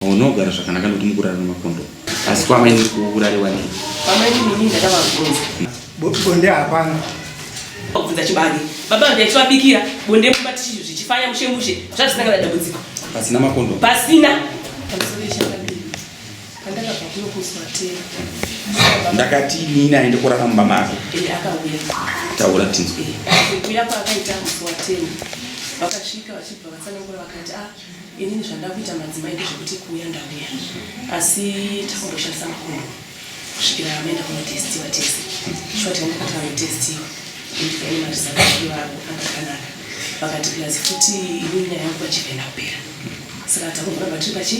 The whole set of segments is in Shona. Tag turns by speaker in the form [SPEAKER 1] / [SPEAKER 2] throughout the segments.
[SPEAKER 1] Unogara zvakanaka kuti mukurara nemakondo. Asi Kwamainini kurariwa nei?
[SPEAKER 2] Kwamainini ndakavabvunza.
[SPEAKER 3] Bonde hapana.
[SPEAKER 2] Kubvunza chibage. Baba ndachivabikira bonde mubatichi zvichifanya mushemushe. Zvazvisina dambudziko.
[SPEAKER 1] Pasina makondo.
[SPEAKER 2] Pasina. Pandakabva kunokuswa Tiri.
[SPEAKER 1] Ndakati nini aende kurara mumba mako.
[SPEAKER 2] Akauya.
[SPEAKER 1] Taura tinzwe.
[SPEAKER 2] Kuya kwakaita muswa Tiri. Vakasvika vachibva vatsanangura vakati inini zvandakuita madzimai ndezvekuti kuuya ndauya asi takamboshandisa makondo kusvikira amaenda kunotestiwa tese shoti ndakati vanotestiwa ndikaine marizalti avo anga akanaka vakati plazi futi inini nyaya yangu pachibvenda kupera saka takamboramba tiri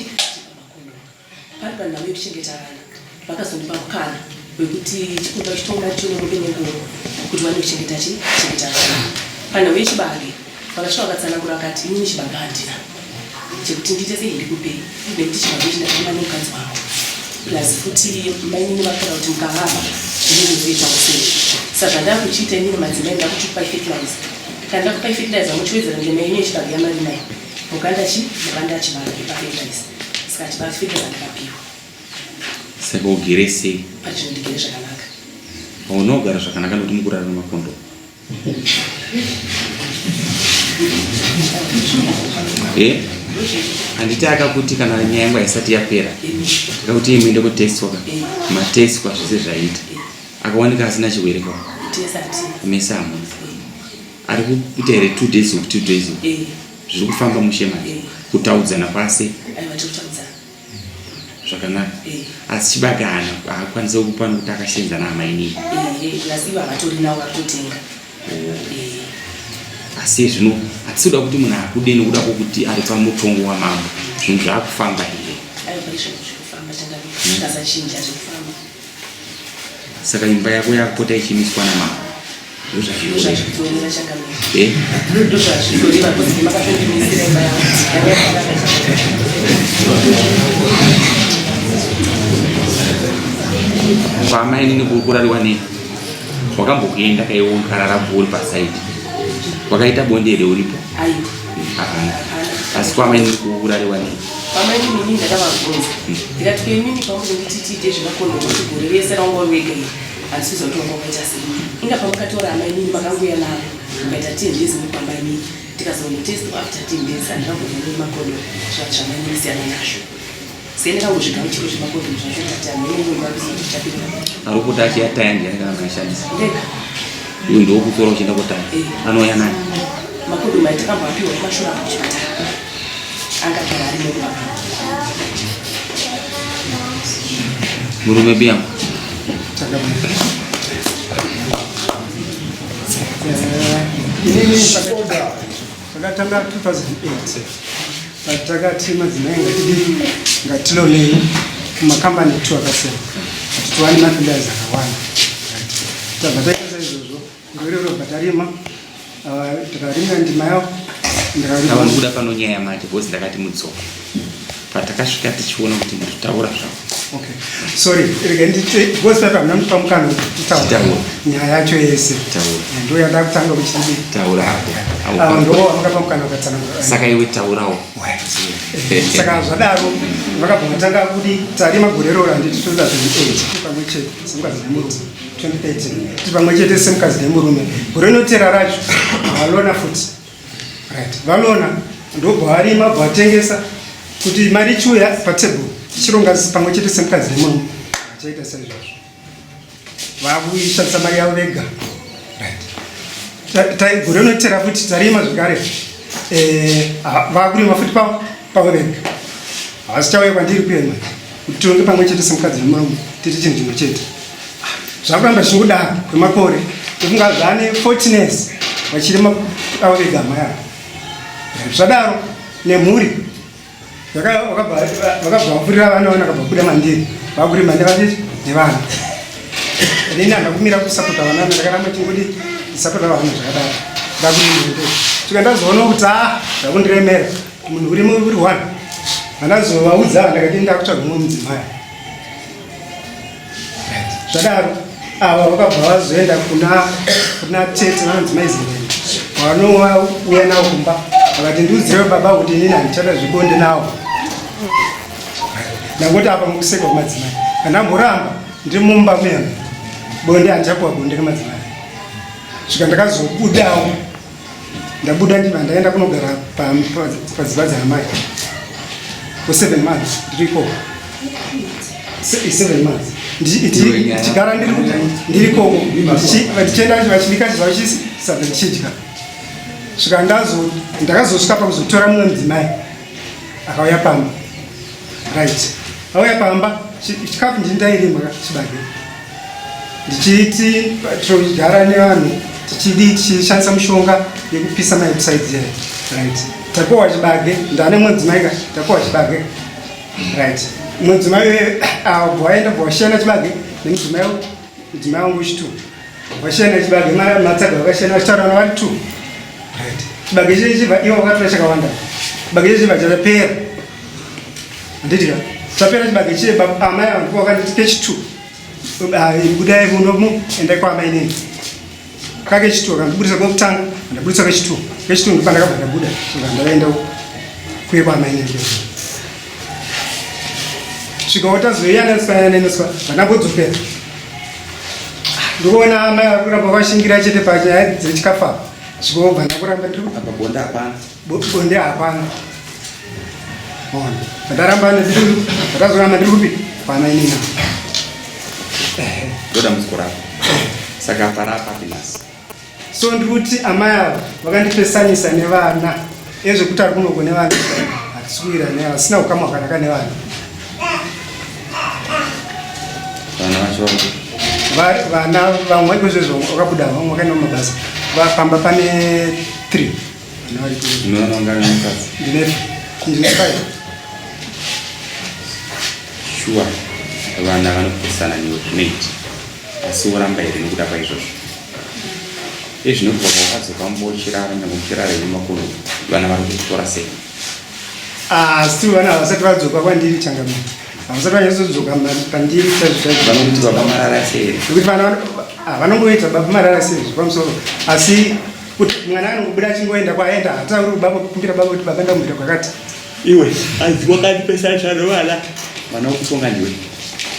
[SPEAKER 2] makondo pari panhau yekuchengeta vana vakazondipa mukana wekuti chikunda chitonga chionombe nengoro kuti vane kuchengeta vana panhau yechibage vakasvika vakatsanangura vakati inini chibage handina chekuti ndite sei ndikupei nekuti chibage chindaima nemukadzi wangu plus futi mainini vakara kuti mukavava inini zoita kusei saka zvandava kuchiita inini madzimai ndakuchipai fertilizer kana ndakupai fertilizer muchiwedzera ndemaini yechibage yamari nayo mukanda chibage pafertilizer saka chibage fertilizer ndakapiwa
[SPEAKER 1] saka ugere sei
[SPEAKER 2] pachino ndigere zvakanaka
[SPEAKER 1] unogara zvakanaka kuti mukurara nemakondo. Handiti akakuti kana nyaya yangu haisati yapera akakuti imuende kuteswa mateswa zvese zvaita akawanika asina chirwere kwa mesa amuna ari kuita here 2 days of 2 days zviri kufamba mushema kutaudzana pasi zvakanaka asi chibage haakwanisa kupa nokuti akashenzana amainini asi zvino hatisiuda kuti munhu akude nekuda kwokuti ari pamutongo wamambo zvinhu zvaakufamba here saka imba yako yakupota ichimiswa namambo Kwamainini kurariwa nei? Wakambokuenda kaiwokarara kuri pasaidi wakaita bonde here uripo? Hapana. Asi Kwamainini kurariwa nei?
[SPEAKER 2] Kwamainini ndakavabvunza ndikati kuimini pamunoti tiite zvemakondo kuti gore rese raungori wega iyi handisizo kuti wangoita sei inga pamukatora amainini makanguya navo mukaita 10 days mukwamainini tikazonotest after 10 days handikambovhani nemakondo zvamainini siyana nazvo sendakangozvigawo chiro zvemakondo zvacho kuti amainini vabizotichapira
[SPEAKER 1] ari kuti achiyataya ndiani kana maishandisa
[SPEAKER 2] Ndega
[SPEAKER 1] uyu ndowokutora uchienda kutaya anouya nani
[SPEAKER 2] makondo mai takamboapiwa nemashura kuchipatara angagara ari mubaba
[SPEAKER 1] murume biyangu
[SPEAKER 3] inini takatanga 2008 takati madzimai ngatilonei kumakambani 2 akasiyana kuti tiwane mafilaizi akawanda tabva taita saizvozvo ngorero bhatarima takarima ndima yavo
[SPEAKER 1] ava ndikuda pano nyaya yamati bhozi ndakati mudzoko patakasvika tichiona kuti mutaura zvavo
[SPEAKER 3] okay sorry because papa mna mupamukano titaura nyaya yacho yese ndo yada kutanga kuchiti
[SPEAKER 1] taura
[SPEAKER 3] hapo ndo wakapamukana wakatsanangura
[SPEAKER 1] saka iwe taurawo
[SPEAKER 3] saka zvadaro vakabva tanga kuti tari magorero randiti 2008 pamwe chete semukazi nemurume 2013 tipamwe chete semukazi nemurume gore notera racho valona futi right valona ndobva varima bva vatengesa kuti mari chiuya patebhuru tichironga pamwe chete semukazi nemurume vachaita saizvozvo vakuishandisa mari yavo vega right gore notera futi tarima zvekare vakurima futi pavo vega havasi chauya kwandiri kuema kuti tionge pamwe chete semukadzi nemurume titi chinhu chimwe chete zvakuramba zvichingodaro kwemakore tokunga zvane 14 years vachirima avo vega hama yavo zvadaro nemhuri vakabva vapfurira vana vana vakabva kuda mandiri vakurima ndevachiti nevana inini handakumira kusapota vana ndakaramba chingodi ndisapota vana zvakadaro ndakurimende tikandazoona kuti ndakundiremera munhu uri 1 handazovaudza ndakati ndakutsvaga mumwe mudzimai zvadaro ava vakabva vazoenda kuna tete vanonzi maizimeni vanouya navo kumba vakati ndiudzirewo baba kuti inini handichada zvibonde nawo ndangoti apa mukuseka kwemadzimai andamboramba ndiri mumba muyana bonde andichapuwa bonde remadzimai svika ndakazobudawo ndabuda ndima ndaenda kunogara padzimba dzaamai for 7 months ndiriko 7 months ndichigara ndirikoko ndichienda vachibika chizva chisadza ndichidya svika ndakazosvika pakuzotora mumwe mudzimai akauya pamba right auya pamba chikafu ndindairima chibage ndichiti togara nevanhu tichishandisa mushonga yekupisa mawebsites here right takohwa chibage ndane mudzimai ka takohwa chibage right mudzimai waenda washana chibage nemudzimai wangu chitu washana chibage matsaga wakashana vachitaurana vari 2 right chibage ichi chibva ivo vakatora chakawanda chibage ichi chibva chatapera handitika chapera chibage ichi amai vangu vakanditi kechitu budai munomu endai kwamainini kake chitu akandibudisa kwekutanga andabudisa kechitu ndopandakabva ndabuda saka ndavaenda kuye kwamainini svikawo tazoyananiswa vanambodzokera ndikuona amai vari kuramba vakashingira chete panyaya dzechikafa svikawo bva ndakuramba bonde hapana ndaramba ndatazoramba ndiri kupi kwamainini
[SPEAKER 1] ndoda muzikorapa saka parapa pinasi
[SPEAKER 3] so ndikuti amai ava vakandipesanisa nevana ezvekuti ari kunoko nevana hatisikwira nevasina ukama hwakanaka nevana vana vamwe kwezvezvo vakabuda vamwe vakaenda mumabasa vapamba pane 3 ndine 5
[SPEAKER 1] shuwa vana vanopesana newekuneti asi uramba here nekuda kwaizvozvo ezvinobva kwakadzoka mbochirara nyangochirara nemakono vana vari kutora sei
[SPEAKER 3] asi vana havasati vadzoka kwandiri changamiro havasati vanyazodzoka pandiri
[SPEAKER 1] vanoti baba marara sei
[SPEAKER 3] nekuti vana vanongoita baba marara sei zvepamusoro asi kuti mwana anongobuda achingoenda kwaenda hatauri baba kumbira baba kuti baba ndamuita kwakati
[SPEAKER 1] iwe aziwa kandipesana chanovana vana wokutonga ndiwe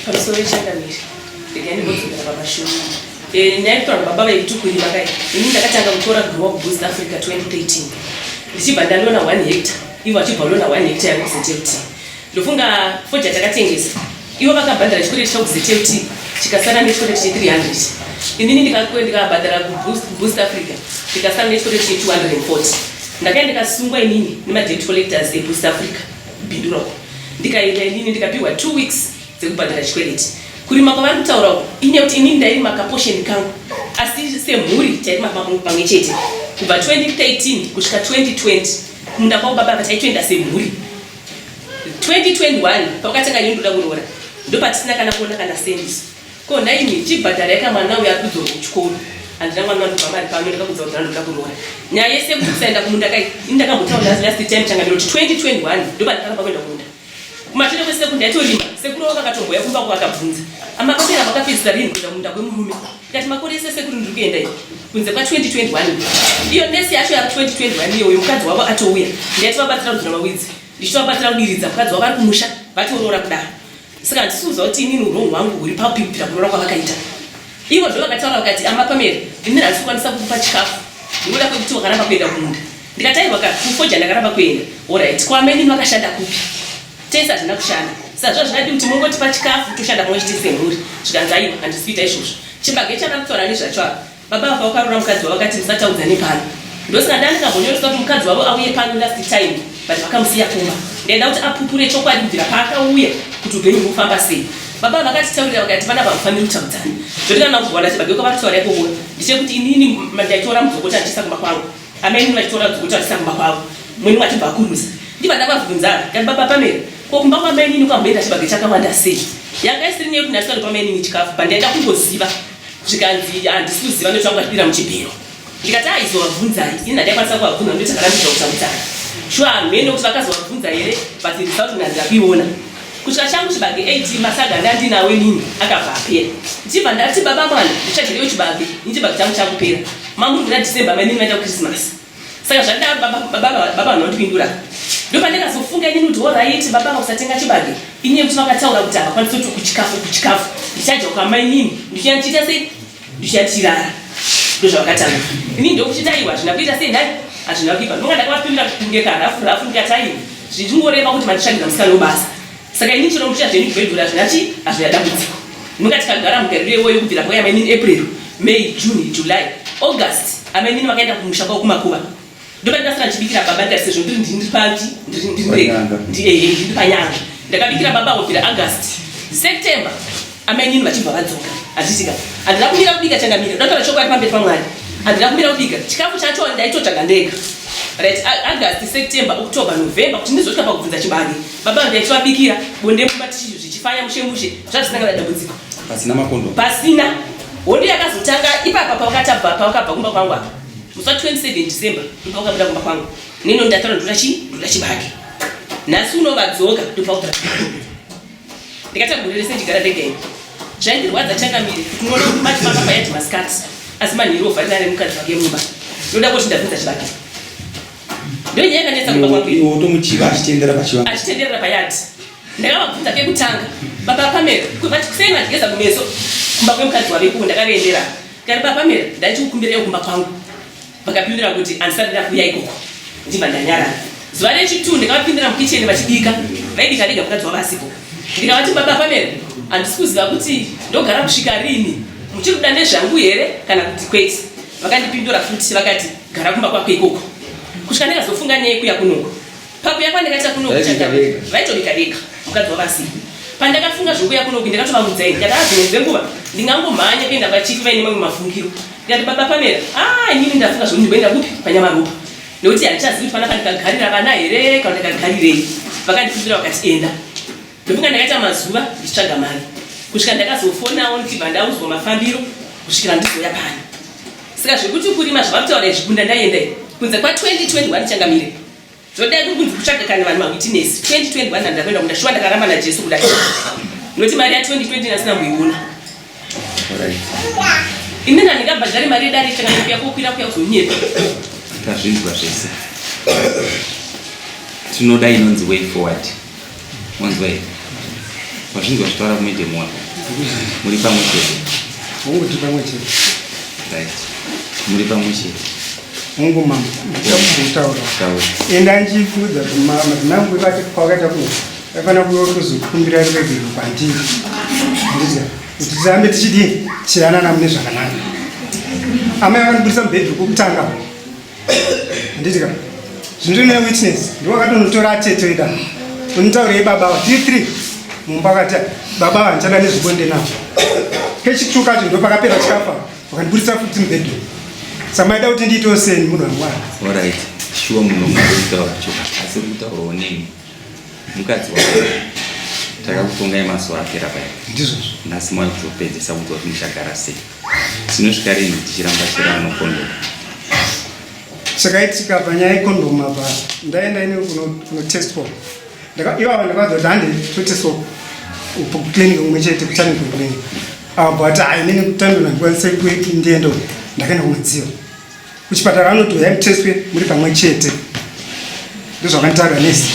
[SPEAKER 2] pamusoro wechangamiri ndikandimbodzokera pamashuri ndaitora baba vaitukurima kai ini ndakatanga kutora grow up boost Africa 2013 ndichibva ndandoona 1 hectare ivo vachibva ndona 1 hectare yakuzeteuti ndofunga foja takatengesa ivo vakabhadhara chikwere chakuzeteuti chikasara nechikwere chine 300 inini ndikabhadhara boost Africa ndikasara nechikwere chine 240 ndakaenda ndikasungwa inini nemadebt collectors eboost Africa bhindurako ndikaenda inini ndikapiwa 2 weeks dzekubhadhara chikwereti kurima kwavari kutaura inyaya kuti inini ndairima kaposheni kangu asi semhuri tairima pamwe chete kubva 2013 kusvika 2020 munda kwavo baba vataitoenda semhuri 2021 pakatanga ini ndoda kuroora ndopatisina kana kuona kana sendiso ko ndaini chibhadhara yaka mwana uyo ari kudzorwa kuchikoro handina mwana wangu pamari pano ndakakudza kuti ndoda kuroora nyaya yese kuti kusaenda kumunda kai ini ndakambotaura last time changamiro kuti 2021 ndopandakamba kuenda kumunda kumashure kwesekunda yatorima sekuru vakakatomboya kumba kwakabvunza amakapera vakapedzisa rini kuenda munda kwemurume ikati makore ese sekuru ndiri kuenda iyi kunze kwa2021 iyo nesi yacho ya 2021 iyoyo mukadzi wavo atouya ndiyativabatsira kudzina mawidzi ndichitovabatsira kudiridza mukadzi wavo ari kumusha vatoroora kudaro saka ndisuuza kuti inini urongo hwangu huri papipira kuroora kwavakaita ivo ndo vakataura vakati amapamere ini handisi kukwanisa kukupa chikafu ndinoda kwekuti wakaramba kuenda kumunda ndikatairwa kufoja ndakaramba kuenda orit kwamenini vakashanda kupi tese hatina kushanda saka zvo zvinadi kuti mungotipa chikafu toshanda pamwe chete semhuri zvikanzi aiwa handisikuita izvozvo chibage chakakutaura nezvacho apa baba vaka vakaroora mukadzi wavo vakati musataudza nepano ndosaka ndandikambonyoresa kuti mukadzi wavo auye pano last time but vakamusiya kumba ndaida kuti apupure chokwadi kubvira paakauya kuti upenyu hukufamba sei baba vakatitaurira vakati pana vamufaniri kutaudzana zvoti kana kuvhara chibage kwavakutaura ipowo ndichekuti inini ndaitora mudzokota ndichisa kumba kwavo amainini vachitora mudzokota ndichisa kumba kwavo mwini mwachibva kuruza ndibva ndakabvunza kati baba pamere kokumba kwamainini kwamboenda chibage chakawanda sei yanga isiri neyo kuti ndasika pamainini chikafu pandaenda kungoziva zvikanzi handisi kuziva ndochanga achipira muchibhero ndikati aizovabvunzai ini handaikwanisa kuvabvunza ndochakarambidza kutamudzana shuwa mhene kuti vakazovabvunza here but risauti nandapiona kusvika changu chibage 8 masaga ndandinawe nini akabva apera ndichibva ndati baba mwana ndichagereyo chibage ini chibage changu chakupera mamuri kuna December mainini vaita kuChristmas saka zvandidaro baba vanondipindura ndopandakazofunga inini kuti oraiti baba vakusatenga chibage inye kuti vakataura kuti havakwanisa kuti kuchikafu ndichadya kwamainini ndichiita sei ndichatirara ndozvavakatanga inini ndokuchita iwa hazvina kuita sei nhai hazvina kuipa ndonga ndakavapindura kunge karafu ndikataini zvichingoreva kuti mandishandira musikana webasa saka inini chinomuchita zveni kubhedhura hazvina dambudziko ndinonga tikagara mugariro iwoyo kubvira kwayamainini April, May, June, July, August amainini vakaenda kumusha kwavo kumakuva ndopandikasara ndichibikira baba ndikati sezvo ndiri panyanga ndakabikira baba kubvira August, September amainini vachibva vadzoka achitika handina kumira kubika changamira ndatora chokwadi pamberi paMwari handina kumira kubika chikafu chacho ndaitotsvaga ndega right. August, September, October, November kuti ndizosvika pakubvunza chibage baba ndaichivabikira bonde mumba zvichifanya mushemushe zvazvisina dambudziko pasina hondo yakazotanga ipapa pawakabva kumba kwangu apa musa 27 December ndopawakabuda kumba kwangu nino ndataura ndoda chibage nhasi unovadzoka ndopautora ndikatagurire sendigara ndega ini zvaindirwadza changamire kuti unoona kuti machifamba payati masikati asi manhiri ovharira nemukadzi wake mumba ndoda kuti ndabvunza chibage ndonyaya yakanetsa kumba kwangu achitenderera payati ndakavabvunza pekutanga baba Pamela kusei matigeza kumeso kumba kwemukadzi wavekuwo ndakaendera kari baba Pamela ndaichikukumbira kumba kwangu vakapindura kuti handisarira kuya ikoko ndibva ndanyarara zuva rechitu ndikavapindira mukicheni vachibika vaibika rega mukadzi wavasipo ndikavati baba Pamela handisi kuziva kuti ndogara kusvika rini muchiri kuda ndezvangu here kana kuti kwete vakandipindura futi vakati gara kumba kwako ikoko kusvika ndikazofunga nyaya yekuya kunoko pakuya kwandikaita kunoko vaitobika rega mukadzi wavasipo pandakafunga zvokuya kunoku ndikatovamudzai ndikati dzenguva ndingangomhanya kuenda pachifi vaine mamwe mafungiro ndikati baba Pamela inini ndafunga zvoni ndingoenda kupi panyamarupa nekuti handichazivi kuti panapa ndikagarira vana here kana ndikagarirei vakandipindura vakati enda ndofunga ndakaita mazuva ndichitsvaga mari kusvika ndakazofonawo ndibva ndauzwa mafambiro kusvikira ndizoya pano saka zvekuti kurima zvavakutaura izvikunda ndaenda kunze kwa2021 changamire zvodai kunzi kutsvaga kana vanhu mawitness 2021 ndakuenda kundashuva ndakaramba naJesu kudai noti mari ya2020 nasina kuiona inini ndingabhadhari mari yedare changamire yakokwira kuya kuzonyepa
[SPEAKER 1] tazvinzwa zvese tinoda inonzi way forward mwanzwa here wazvinzwa zvitaura kumedhemu wako muri pamwe chete right muri pamwe chete
[SPEAKER 3] mungu mama ndakutaura enda nchifudza manangu vati kwakaita kuno afana kuzokumbira rwegero kwandiri ndizia kuti tisambe tichidini tichiyanana mune zvakanaka amai vakandibudisa mubhedhu kokutanga handitika zvindine witness ndiwakatonotora atetoida unitaurei baba wa t3 mumba akati baba vanchada nezvibonde navo kechitu kacho ndopakapera chikafa vakandibudisa futi mubhedhu samaida kuti ndiitewo seni munhu wamwari
[SPEAKER 1] alright shuwa munhu mukutaura choka asi kutaurawo nemi mukadzi wako takakutongai mazuva apera paya
[SPEAKER 3] ndizvozvo
[SPEAKER 1] nhasi mwari kutopedzesa kuti kuti muchagara sei tinosvika rini tichiramba chira NemaCondom
[SPEAKER 3] chakaitika panyaya yekondom apa ndaenda ine kunotestwa ivava ndakazoti handitotestwa kuclinic kumwe chete kuchani kuclinic but inini kutandona ndikwanise ndiendo ndakaenda kumudziva kuchipatara anoti yaitestwe muri pamwe chete ndozvakanditaura nesi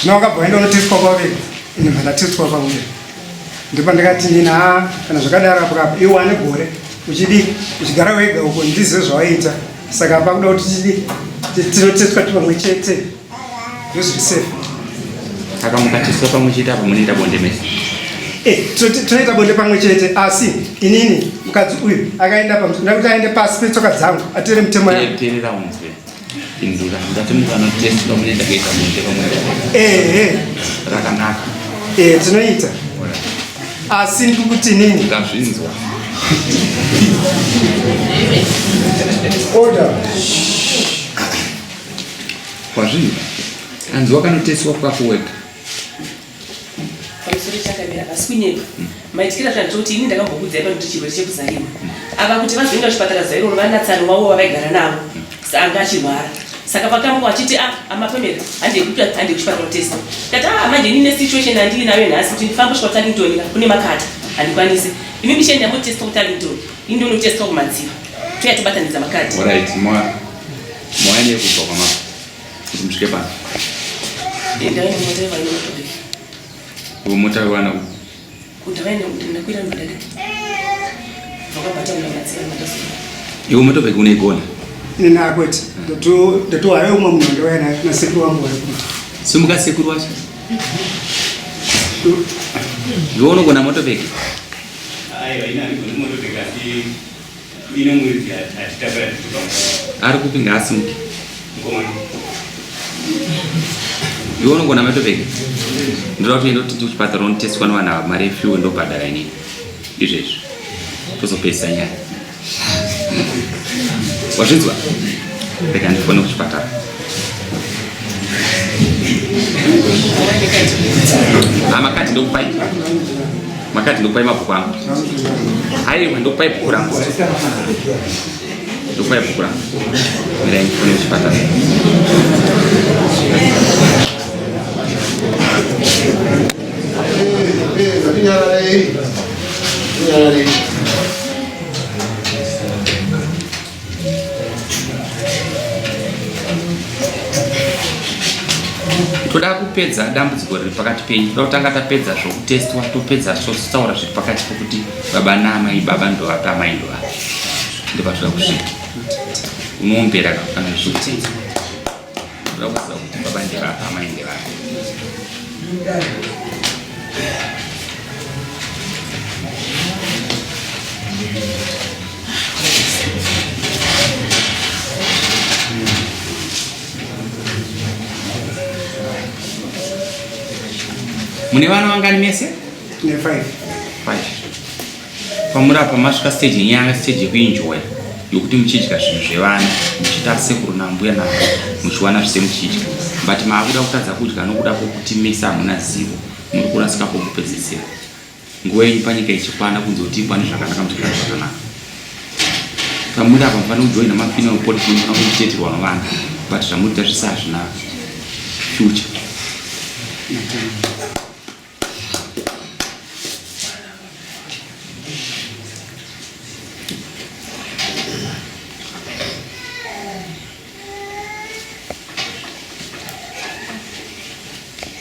[SPEAKER 3] zvino wakabva waenda unotestwa kwaveka ine mhandatestwa pamwe ndipo ndakati nina kana zvakadaro apokapa iwe wane gore uchigara wega uko ndizive zvawaiita saka pakuda kuti tinotestwa tipamwe chete ndozviri safe
[SPEAKER 1] saka mukatestwa pamwe chete apa munoita bonde mese
[SPEAKER 3] tinoita bonde pamwe chete asi inini mukadzi uyu akaenda ndakuti aende pasi petsoka dzangu atere mutemo
[SPEAKER 1] yaterera unzwe indura ndati munhu anotestwa munoenda kuita bonde pamwe rakanaka
[SPEAKER 3] tinoita asi ndikuti nini
[SPEAKER 1] ngazvinzwa
[SPEAKER 3] order
[SPEAKER 1] kwazvinhu anzi wakanotestwa kwako wega
[SPEAKER 2] pamusoro chakamira pasi kunyepa maitikira zvanditoti ini ndakambokudzai panoti chirwere chekuzarima ava kuti vazoenda kuchipatara zairo vanatsani wavo vavaigara navo anga achirwara saka pakamba vachiti amapemera hande kuchipatara kutesta kati manje nine situation handiri nayo nhasi kuti ndifamba kusvika kutarlington kune makata handikwanisi imi mishe ndambotesta kutarlington ini ndinotesta kumadziva toya tobatanidza makadhi
[SPEAKER 1] alright mwaine kubva kwamapa kuti musvike pano Umota wana u.
[SPEAKER 2] Kutawene ndakwira ndadade. Vakabata mnamatsi mataso.
[SPEAKER 1] Iwo moto beke unaigona.
[SPEAKER 3] Nina kweti. Ndoto ayo umwe mnondo wena na sekuru wangu walikuta.
[SPEAKER 1] Simuka sekuru wacha. Iwo unogona moto beke.
[SPEAKER 4] Ayo ina moto beke ati ino mwezi atitabara tuka.
[SPEAKER 1] Ari kupinga asimuke.
[SPEAKER 4] Ngoma.
[SPEAKER 1] Iwo unogona moto beke. Ndiro tuendo tuchipatara unoteswa nwana mari fuel ndo padara ini. Izvezvo. Tozopesa nyaya. Wazvinzwa? Reka ndifone kuchipatara. Makati ndokupai. Makati ndokupai mabhuku angu. Haiwa ndokupai bhuku rangu. Ndokupai bhuku rangu. Mirai ndifone kuchipatara. Toda kupedza dambudziko riri pakati penyu. Toda kutanga tapedza zvokutestwa, topedza zvokutaura zviri pakati pokuti baba naamai, baba ndo apa, amai ndo apa. Ndipo toda kusvika. Unoombera kana zvokuti. Toda kuziva kuti baba ndevapa, amai ndevapa. Mune vana vangani mese?
[SPEAKER 3] Ne 5.
[SPEAKER 1] Pamurapa masvika stage yenyanga, stage yekuenjoya yokuti muchidya zvinhu zvevana, muchiita sekuru nambuya navo, muchiwana zvise muchidya. But maakuda kutadza kudya nokuda kwokuti mese hamuna zivo, muri kurasika kwokupedzisira. Nguva yenyu panyika ichikwana kunzoti ikwane zvakanaka muchigara zvakanaka. Pamurapa mufanira kujoina mafinawo policy mufanira kuchiteterwa navanhu, but zvamurita zvise hazvina future.